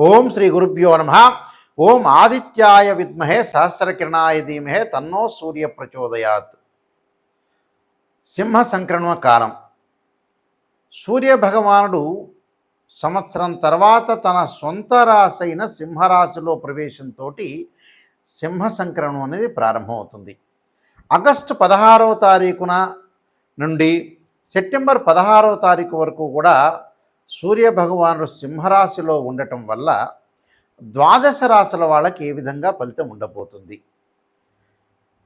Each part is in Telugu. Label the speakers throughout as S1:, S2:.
S1: ఓం శ్రీ గురుభ్యో నమ. ఓం ఆదిత్యాయ విద్మహే సహస్రకిరణాయ ధీమహే తన్నో సూర్య ప్రచోదయాత్. సింహ సంక్రమణ కాలం. సూర్య భగవానుడు సంవత్సరం తర్వాత తన సొంత రాశి అయిన సింహరాశిలో ప్రవేశంతో సింహ సంక్రమణం అనేది ప్రారంభమవుతుంది. ఆగస్టు 16వ తారీఖున నుండి సెప్టెంబర్ 16వ తారీఖు వరకు కూడా సూర్య భగవానుడు సింహరాశిలో ఉండటం వల్ల ద్వాదశ రాశుల వాళ్ళకి ఏ విధంగా ఫలితం ఉండబోతుంది.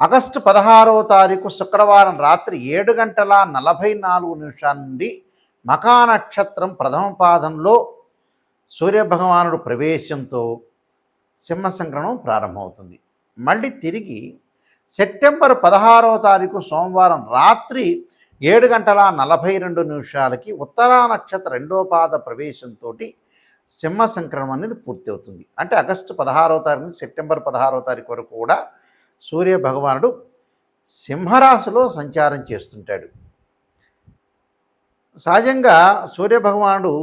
S1: ఆగస్టు 16వ తారీఖు శుక్రవారం రాత్రి 7:44 నుండి మఖా నక్షత్రం ప్రథమ పాదంలో సూర్యభగవానుడు ప్రవేశంతో సింహ సంక్రమణం ప్రారంభమవుతుంది. మళ్ళీ తిరిగి సెప్టెంబర్ 16వ తారీఖు సోమవారం రాత్రి 7:42 ఉత్తరా నక్షత్ర రెండో పాద ప్రవేశంతో సింహ సంక్రమణం అనేది పూర్తి అవుతుంది. అంటే ఆగస్టు 16వ తారీఖు నుంచి సెప్టెంబర్ 16వ తారీఖు వరకు కూడా సూర్య భగవానుడు సింహరాశిలో సంచారం చేస్తుంటాడు. సహజంగా సూర్య భగవానుడు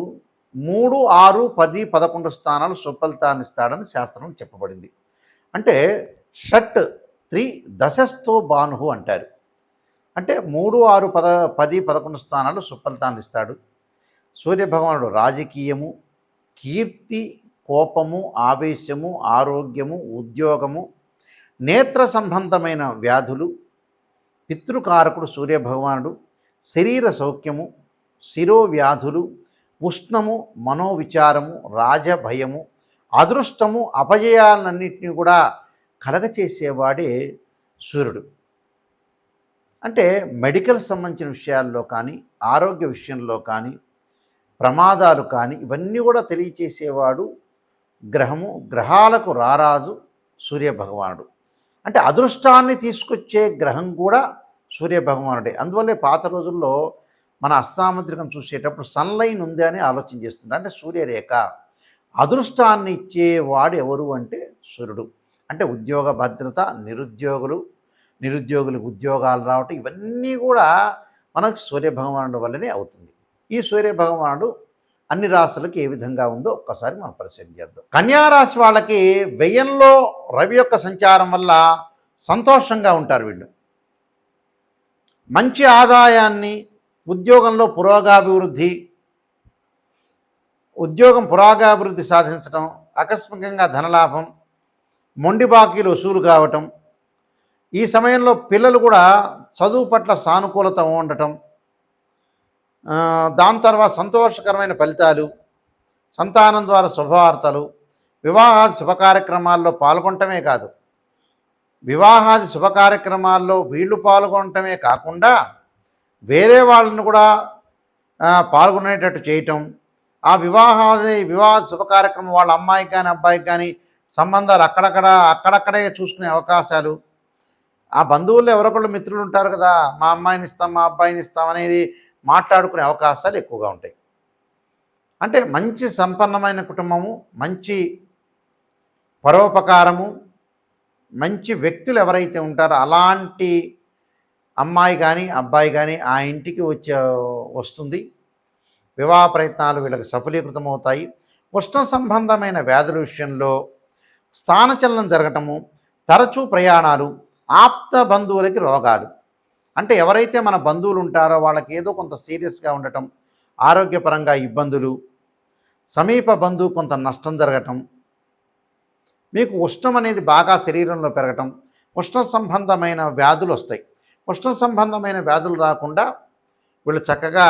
S1: 3, 6, 10, 11 స్థానాలు సుఫలితాన్ని ఇస్తాడని శాస్త్రం చెప్పబడింది. అంటే షట్ 3 దశస్థో భాను అంటారు. అంటే 3, 6, 10, 11 స్థానాలు సుఫలితాన్ని ఇస్తాడు. సూర్యభగవానుడు రాజకీయము, కీర్తి, కోపము, ఆవేశము, ఆరోగ్యము, ఉద్యోగము, నేత్ర సంబంధమైన వ్యాధులు, పితృకారకుడు సూర్యభగవానుడు, శరీర సౌఖ్యము, శిరోవ్యాధులు, ఉష్ణము, మనోవిచారము, రాజభయము, అదృష్టము, అపజయాలన్నింటినీ కూడా కలగచేసేవాడే సూర్యుడు. అంటే మెడికల్ సంబంధించిన విషయాల్లో కానీ, ఆరోగ్య విషయంలో కానీ, ప్రమాదాలు కానీ ఇవన్నీ కూడా తెలియచేసేవాడు గ్రహము. గ్రహాలకు రారాజు సూర్యభగవానుడు. అంటే అదృష్టాన్ని తీసుకొచ్చే గ్రహం కూడా సూర్యభగవానుడే. అందువల్లే పాత రోజుల్లో మన అస్తాముద్రికం చూసేటప్పుడు సన్లైన్ ఉంది అని ఆలోచన చేస్తుంది. అంటే సూర్యరేఖ అదృష్టాన్ని ఇచ్చేవాడు ఎవరు అంటే సూర్యుడు. అంటే ఉద్యోగ భద్రత, నిరుద్యోగులకు ఉద్యోగాలు రావటం ఇవన్నీ కూడా మనకు సూర్యభగవానుడు వల్లనే అవుతుంది. ఈ సూర్యభగవానుడు అన్ని రాశులకు ఏ విధంగా ఉందో ఒక్కసారి మనం పరిశీలన చేద్దాం. కన్యారాశి వాళ్ళకి వ్యయంలో రవి యొక్క సంచారం వల్ల సంతోషంగా ఉంటారు. వీళ్ళు మంచి ఆదాయాన్ని, ఉద్యోగంలో పురోగాభివృద్ధి సాధించడం, ఆకస్మికంగా ధనలాభం, మొండి బాకీలు వసూలు కావటం, ఈ సమయంలో పిల్లలు కూడా చదువు పట్ల సానుకూలత ఉండటం, దాని తర్వాత సంతోషకరమైన ఫలితాలు, సంతానం ద్వారా శుభవార్తలు, వివాహాది శుభకార్యక్రమాల్లో పాల్గొనటమే కాదు, వివాహాది శుభకార్యక్రమాల్లో వీళ్ళు పాల్గొనటమే కాకుండా వేరే వాళ్ళని కూడా పాల్గొనేటట్టు చేయటం, ఆ వివాహ శుభకార్యక్రమం వాళ్ళ అమ్మాయికి కానీ అబ్బాయికి కానీ సంబంధాలు అక్కడక్కడే చూసుకునే అవకాశాలు, ఆ బంధువుల్లో ఎవరొకళ్ళు మిత్రులు ఉంటారు కదా, మా అమ్మాయిని ఇస్తాం, మా అబ్బాయిని ఇస్తాం అనేది మాట్లాడుకునే అవకాశాలు ఎక్కువగా ఉంటాయి. అంటే మంచి సంపన్నమైన కుటుంబము, మంచి పరోపకారము, మంచి వ్యక్తులు ఎవరైతే ఉంటారో అలాంటి అమ్మాయి కానీ అబ్బాయి కానీ ఆ ఇంటికి వస్తుంది. వివాహ ప్రయత్నాలు వీళ్ళకి సఫలీకృతమవుతాయి. ఉష్ణ సంబంధమైన వ్యాధుల విషయంలో స్థానచలనం జరగటము, తరచూ ప్రయాణాలు, ఆప్త బంధువులకి రోగాలు. అంటే ఎవరైతే మన బంధువులు ఉంటారో వాళ్ళకి ఏదో కొంత సీరియస్గా ఉండటం, ఆరోగ్యపరంగా ఇబ్బందులు, సమీప బంధువు కొంత నష్టం జరగటం, మీకు ఉష్ణం అనేది బాగా శరీరంలో పెరగటం, ఉష్ణ సంబంధమైన వ్యాధులు వస్తాయి. ఉష్ణ సంబంధమైన వ్యాధులు రాకుండా వీళ్ళు చక్కగా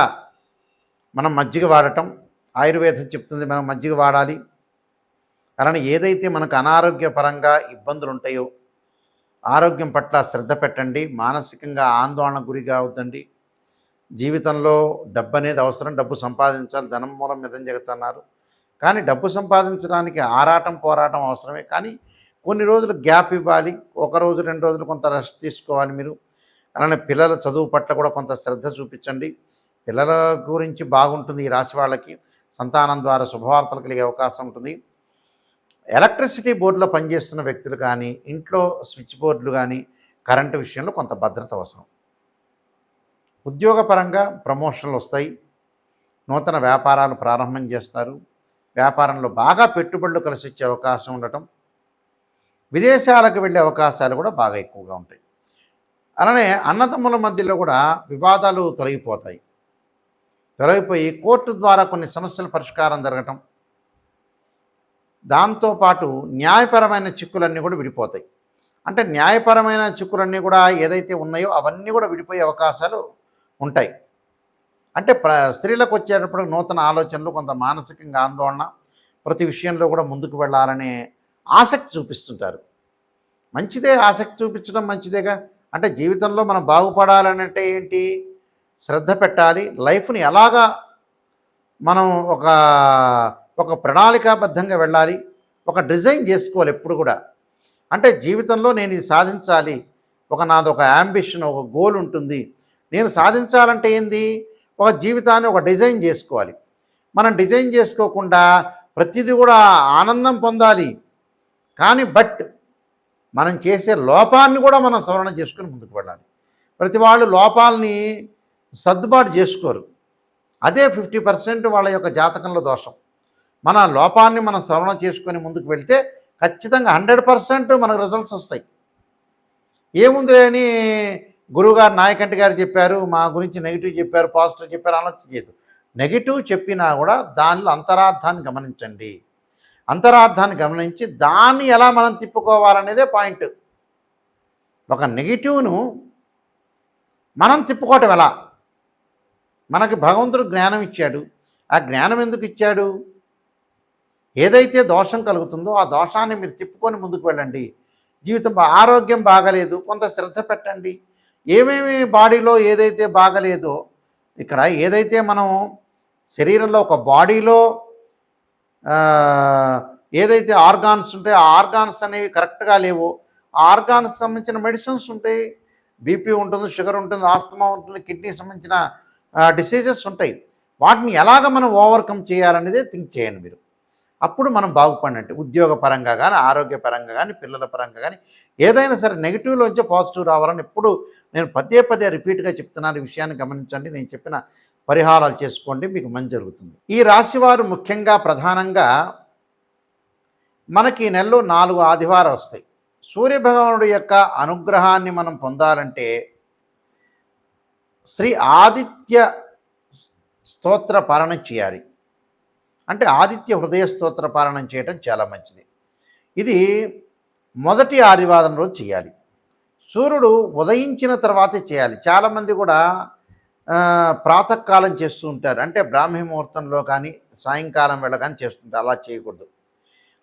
S1: మనం మజ్జిగ వాడటం, ఆయుర్వేదం చెప్తుంది మనం మజ్జిగ వాడాలి. అలానే ఏదైతే మనకు అనారోగ్యపరంగా ఇబ్బందులు ఉంటాయో ఆరోగ్యం పట్ల శ్రద్ధ పెట్టండి. మానసికంగా ఆందోళనకు గురి కావద్దండి. జీవితంలో డబ్బు అనేది అవసరం, డబ్బు సంపాదించాలి, ధనం మూలం మితం జరుగుతున్నారు. కానీ డబ్బు సంపాదించడానికి పోరాటం అవసరమే. కానీ కొన్ని రోజులు గ్యాప్ ఇవ్వాలి. 1 రోజు 2 రోజులు కొంత రెస్ట్ తీసుకోవాలి మీరు. అలానే పిల్లల చదువు పట్ల కూడా కొంత శ్రద్ధ చూపించండి. పిల్లల గురించి బాగుంటుంది. ఈ రాశి వాళ్ళకి సంతానం ద్వారా శుభవార్తలు కలిగే అవకాశం ఉంటుంది. ఎలక్ట్రిసిటీ బోర్డులో పనిచేస్తున్న వ్యక్తులు కానీ, ఇంట్లో స్విచ్ బోర్డులు కానీ, కరెంటు విషయంలో కొంత భద్రత అవసరం. ఉద్యోగపరంగా ప్రమోషన్లు వస్తాయి, నూతన వ్యాపారాలు ప్రారంభం చేస్తారు, వ్యాపారంలో బాగా పెట్టుబడులు కలిసి వచ్చే అవకాశం ఉండటం, విదేశాలకు వెళ్ళే అవకాశాలు కూడా బాగా ఎక్కువగా ఉంటాయి. అలానే అన్నదమ్ముల మధ్యలో కూడా వివాదాలు తొలగిపోయి కోర్టు ద్వారా కొన్ని సమస్యల పరిష్కారం జరగటం, దాంతోపాటు న్యాయపరమైన చిక్కులన్నీ కూడా విడిపోతాయి. అంటే న్యాయపరమైన చిక్కులన్నీ కూడా ఏదైతే ఉన్నాయో అవన్నీ కూడా విడిపోయే అవకాశాలు ఉంటాయి. అంటే స్త్రీలకు వచ్చేటప్పుడు నూతన ఆలోచనలు, కొంత మానసికంగా ఆందోళన, ప్రతి విషయంలో కూడా ముందుకు వెళ్ళాలనే ఆసక్తి చూపిస్తుంటారు. మంచిదే, ఆసక్తి చూపించడం మంచిదేగా. అంటే జీవితంలో మనం బాగుపడాలనంటే ఏంటి, శ్రద్ధ పెట్టాలి. లైఫ్ని ఎలాగా మనం ఒక ప్రణాళికాబద్ధంగా వెళ్ళాలి, ఒక డిజైన్ చేసుకోవాలి ఎప్పుడు కూడా. అంటే జీవితంలో నేను ఇది సాధించాలి, నాదొక యాంబిషన్, ఒక గోల్ ఉంటుంది. నేను సాధించాలంటే ఏంది, ఒక జీవితాన్ని ఒక డిజైన్ చేసుకోవాలి. మనం డిజైన్ చేసుకోకుండా ప్రతిదీ కూడా ఆనందం పొందాలి, కానీ మనం చేసే లోపాన్ని కూడా మనం సవరణ చేసుకుని ముందుకు వెళ్ళాలి. ప్రతి వాళ్ళు లోపాలని సర్దుబాటు చేసుకోరు. అదే 50% వాళ్ళ యొక్క జాతకంలో దోషం. మన లోపాన్ని మనం సవరణ చేసుకొని ముందుకు వెళ్తే ఖచ్చితంగా 100% మనకు రిజల్ట్స్ వస్తాయి. ఏముంది అని గురువుగారు నాయకంటి గారు చెప్పారు, మా గురించి నెగిటివ్ చెప్పారు, పాజిటివ్ చెప్పారు ఆలోచన చేయదు. నెగిటివ్ చెప్పినా కూడా దానిలో అంతరార్థాన్ని గమనించండి. అంతరార్థాన్ని గమనించి దాన్ని ఎలా మనం తిప్పుకోవాలనేదే పాయింట్. ఒక నెగిటివ్ను మనం తిప్పుకోవటం ఎలా? మనకి భగవంతుడు జ్ఞానం ఇచ్చాడు. ఆ జ్ఞానం ఎందుకు ఇచ్చాడు? ఏదైతే దోషం కలుగుతుందో ఆ దోషాన్ని మీరు తిప్పుకొని ముందుకు వెళ్ళండి. జీవితం ఆరోగ్యం బాగలేదు, కొంత శ్రద్ధ పెట్టండి. ఏమేమి బాడీలో ఏదైతే బాగలేదో, ఇక్కడ ఏదైతే మనం శరీరంలో ఒక బాడీలో ఏదైతే ఆర్గాన్స్ ఉంటాయో ఆ ఆర్గాన్స్ అనేవి కరెక్ట్గా లేవో, ఆ ఆర్గాన్స్ సంబంధించిన మెడిసిన్స్ ఉంటాయి. బీపీ ఉంటుంది, షుగర్ ఉంటుంది, ఆస్తమా ఉంటుంది, కిడ్నీ సంబంధించిన డిసీజెస్ ఉంటాయి. వాటిని ఎలాగ మనం ఓవర్కమ్ చేయాలనేదే థింక్ చేయండి మీరు. అప్పుడు మనం బాగుపడినట్టు. ఉద్యోగపరంగా కానీ, ఆరోగ్యపరంగా కానీ, పిల్లల పరంగా కానీ, ఏదైనా సరే నెగిటివ్లోంచి పాజిటివ్ రావాలని ఎప్పుడు నేను పదే రిపీట్గా చెప్తున్నాను. ఈ విషయాన్ని గమనించండి. నేను చెప్పిన పరిహారాలు చేసుకోండి, మీకు మంచి జరుగుతుంది. ఈ రాశివారు ముఖ్యంగా ప్రధానంగా మనకి ఈ నెలలో 4 ఆదివారాలు వస్తాయి. సూర్యభగవానుడి యొక్క అనుగ్రహాన్ని మనం పొందాలంటే శ్రీ ఆదిత్య స్తోత్ర పారాయణం చేయాలి. అంటే ఆదిత్య హృదయ స్తోత్ర పారాయణం చేయటం చాలా మంచిది. ఇది మొదటి ఆదివారం రోజు చేయాలి. సూర్యుడు ఉదయించిన తర్వాతే చేయాలి. చాలామంది కూడా ప్రాతకాలం చేస్తూ ఉంటారు. అంటే బ్రాహ్మీ ముహూర్తంలో కానీ సాయంకాలం వేళ కానీ చేస్తుంటారు. అలా చేయకూడదు.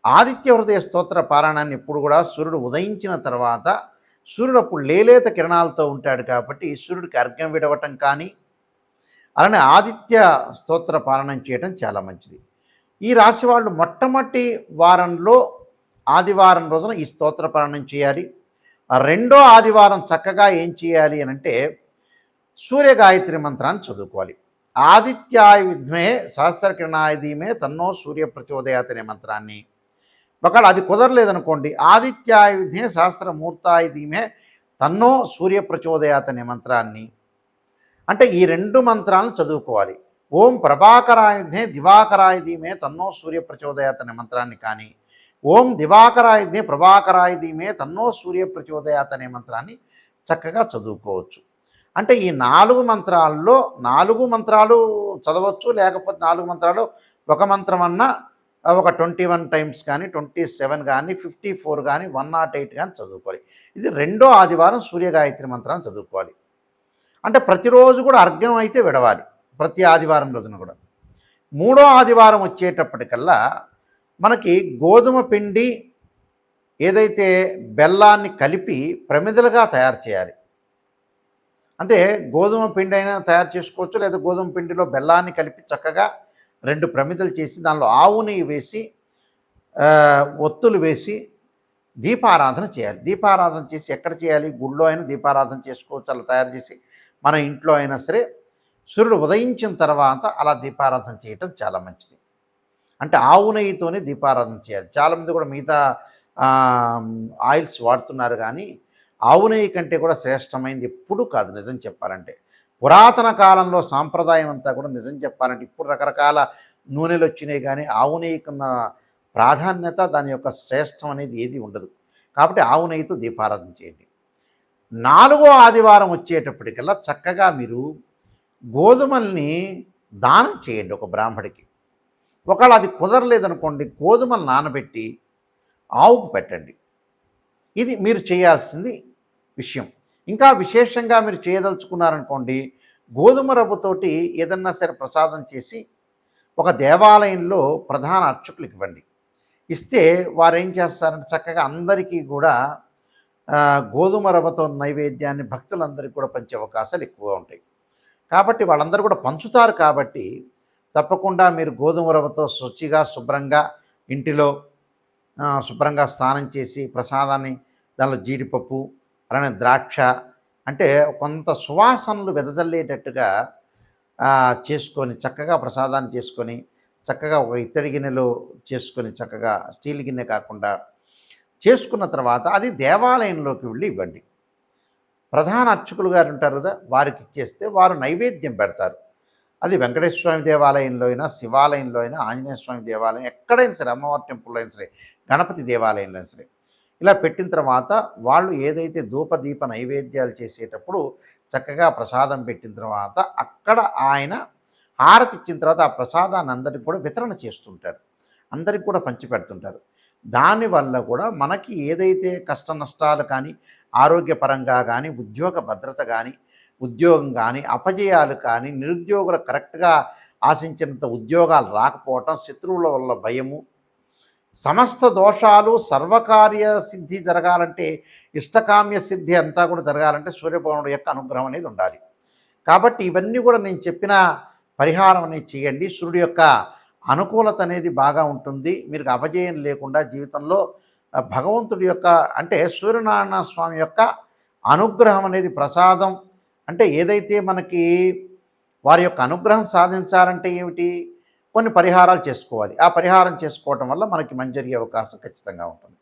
S1: ఆదిత్య హృదయ స్తోత్ర పారాయణాన్ని ఎప్పుడు కూడా సూర్యుడు ఉదయించిన తర్వాత, సూర్యుడు అప్పుడు లేలేత కిరణాలతో ఉంటాడు కాబట్టి సూర్యుడికి అర్ఘ్యం విడవటం కానీ, అలానే ఆదిత్య స్తోత్ర పారాయణం చేయటం చాలా మంచిది. ఈ రాశి వాళ్ళు మొట్టమొదటి వారంలో ఆదివారం రోజున ఈ స్తోత్ర పారాయణం చేయాలి. రెండో ఆదివారం చక్కగా ఏం చేయాలి అని అంటే సూర్య గాయత్రి మంత్రాన్ని చదువుకోవాలి. ఆదిత్యాయ విద్మే సహస్రకిరణాయ ధీమే తన్నో సూర్య ప్రచోదయాత్ అనే మంత్రాన్ని, ఒకవేళ అది కుదరలేదనుకోండి, ఆదిత్యాయ విద్మే సహస్రమూర్తాయ ధీమే తన్నో సూర్య ప్రచోదయాత్ అనే మంత్రాన్ని, అంటే ఈ 2 మంత్రాలను చదువుకోవాలి. ఓం ప్రభాకరాయ విద్మే దివాకరాయ ధీమే తన్నో సూర్య ప్రచోదయాత్ అనే మంత్రాన్ని కానీ, ఓం దివాకరాయ విద్మే ప్రభాకరాయ ధీమే తన్నో సూర్య ప్రచోదయాత్ అనే మంత్రాన్ని చక్కగా చదువుకోవచ్చు. అంటే ఈ 4 మంత్రాల్లో 4 మంత్రాలు చదవచ్చు. లేకపోతే 4 మంత్రాలు ఒక మంత్రం అన్నా ఒక 21 టైమ్స్ కానీ, 27 కానీ, 54 కానీ, 108 కానీ చదువుకోవాలి. ఇది రెండో ఆదివారం సూర్యగాయత్రి మంత్రాన్ని చదువుకోవాలి. అంటే ప్రతిరోజు కూడా అర్ఘ్యం అయితే విడవాలి, ప్రతి ఆదివారం రోజున కూడా. మూడో ఆదివారం వచ్చేటప్పటికల్లా మనకి గోధుమ పిండి ఏదైతే బెల్లాన్ని కలిపి ప్రమిదలుగా తయారు చేయాలి. అంటే గోధుమ పిండి అయినా తయారు చేసుకోవచ్చు, లేదా గోధుమ పిండిలో బెల్లాన్ని కలిపి చక్కగా 2 ప్రమిదలు చేసి దానిలో ఆవు నెయ్యి వేసి ఒత్తులు వేసి దీపారాధన చేయాలి. దీపారాధన చేసి ఎక్కడ చేయాలి? గుళ్ళో అయినా దీపారాధన చేసుకోవచ్చు. అలా తయారు చేసి మన ఇంట్లో అయినా సరే సూర్యుడు ఉదయించిన తర్వాత అలా దీపారాధన చేయటం చాలా మంచిది. అంటే ఆవు నెయ్యితోనే దీపారాధన చేయాలి. చాలామంది కూడా మిగతా ఆయిల్స్ వాడుతున్నారు, కానీ ఆవు నెయ్యి కంటే కూడా శ్రేష్టమైనది ఎప్పుడూ కాదు నిజం చెప్పాలంటే. పురాతన కాలంలో సాంప్రదాయం అంతా కూడా నిజం చెప్పాలంటే, ఇప్పుడు రకరకాల నూనెలు వచ్చినాయి కానీ ఆవు నెయ్యికున్న ప్రాధాన్యత, దాని యొక్క శ్రేష్టం అనేది ఏది ఉండదు. కాబట్టి ఆవు నెయ్యితో దీపారాధన చేయండి. 4వ ఆదివారం వచ్చేటప్పటికల్లా చక్కగా మీరు గోధుమల్ని దానం చేయండి ఒక బ్రాహ్మడికి. ఒకవేళ అది కుదరలేదనుకోండి, గోధుమలు నానబెట్టి ఆవుకు పెట్టండి. ఇది మీరు చేయాల్సింది విషయం. ఇంకా విశేషంగా మీరు చేయదలుచుకున్నారనుకోండి, గోధుమ రవ్వతోటి ఏదన్నా సరే ప్రసాదం చేసి ఒక దేవాలయంలో ప్రధాన అర్చకులకు ఇవ్వండి. ఇస్తే వారు ఏం చేస్తారంటే చక్కగా అందరికీ కూడా గోధుమ రవ్వతో నైవేద్యాన్ని భక్తులందరికీ కూడా పంచే అవకాశాలు ఎక్కువగా ఉంటాయి. కాబట్టి వాళ్ళందరూ కూడా పంచుతారు. కాబట్టి తప్పకుండా మీరు గోధుమ రవ్వతో శుచిగా శుభ్రంగా ఇంటిలో శుభ్రంగా స్నానం చేసి ప్రసాదాన్ని దానిలో జీడిపప్పు అలానే ద్రాక్ష అంటే కొంత సువాసనలు వెదజల్లేటట్టుగా చేసుకొని చక్కగా ప్రసాదాన్ని చేసుకొని చక్కగా ఒక ఇత్తడి గిన్నెలో చేసుకొని చక్కగా స్టీల్ గిన్నె కాకుండా చేసుకున్న తర్వాత అది దేవాలయంలోకి వెళ్ళి ఇవ్వండి. ప్రధాన అర్చకులు గారు ఉంటారు కదా, వారికి ఇచ్చేస్తే వారు నైవేద్యం పెడతారు. అది వెంకటేశ్వర స్వామి దేవాలయంలో అయినా, శివాలయంలో అయినా, ఆంజనేయ స్వామి దేవాలయం ఎక్కడైనా సరే, అమ్మవారి టెంపుల్లో అయినా సరే, గణపతి దేవాలయంలో అయినా సరే, ఇలా పెట్టిన తర్వాత వాళ్ళు ఏదైతే ధూపదీప నైవేద్యాలు చేసేటప్పుడు చక్కగా ప్రసాదం పెట్టిన తర్వాత అక్కడ ఆయన హారతి ఇచ్చిన తర్వాత ఆ ప్రసాదాన్ని అందరికి కూడా వితరణ చేస్తుంటారు, అందరికి కూడా పంచిపెడుతుంటారు. దానివల్ల కూడా మనకి ఏదైతే కష్ట నష్టాలు కానీ, ఆరోగ్యపరంగా కానీ, ఉద్యోగ భద్రత కానీ, ఉద్యోగం కానీ, అపజయాలు కానీ, నిరుద్యోగులు కరెక్ట్గా ఆశించినంత ఉద్యోగాలు రాకపోవటం, శత్రువుల వల్ల భయము, సమస్త దోషాలు సర్వకార్య సిద్ధి జరగాలంటే, ఇష్టకామ్య సిద్ధి అంతా కూడా జరగాలంటే సూర్యభగవానుడు యొక్క అనుగ్రహం అనేది ఉండాలి. కాబట్టి ఇవన్నీ కూడా నేను చెప్పిన పరిహారం అనేది చేయండి. సూర్యుడు యొక్క అనుకూలత అనేది బాగా ఉంటుంది. మీరు అపజయం లేకుండా జీవితంలో భగవంతుడి యొక్క అంటే సూర్యనారాయణ స్వామి యొక్క అనుగ్రహం అనేది ప్రసాదం అంటే ఏదైతే మనకి వారి యొక్క అనుగ్రహం సాధించాలంటే ఏమిటి, కొన్ని పరిహారాలు చేసుకోవాలి. ఆ పరిహారం చేసుకోవటం వల్ల మనకి మంచి జరిగే అవకాశం ఖచ్చితంగా ఉంటుంది.